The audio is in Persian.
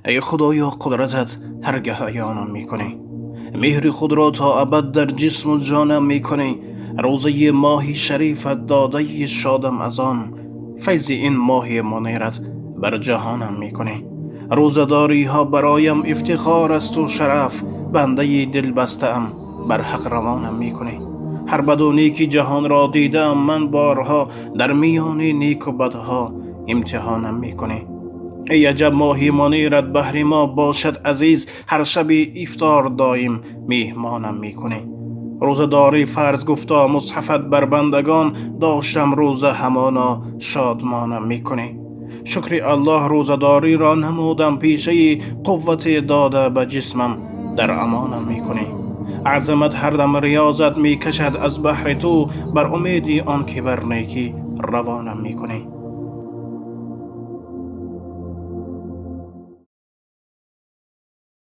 ای خدایا قدرتت هرگه عیانم میکنی. مهر خود را تا ابد در جسم و جانم میکنی. روزه ماهی شریفت داده شادم از آن. فیض این ماهی منیرت بر جهانم میکنی. روزداری ها برایم افتخار است و شرف. بنده دل بستم بر حق روانم میکنی. هر بد و نیکی جهان را دیدم من بارها. در میان نیک و بدها امتحانم میکنی. ای عجب ماهی منیرت بهر ما باشد عزیز. هر شب افطار دایم میهمانم میکنی. روزداری فرض گفتا مصحفت بر بندگان. داشتم روزه همانا شادمانم میکنی. شکر الله روزداری را نمودم پیشه. قوت داده به جسمم در امانم میکنی. عظمت هر دم ریاضت میکشد از بحر تو. بر امید آن که بر نیکی روانم میکنی.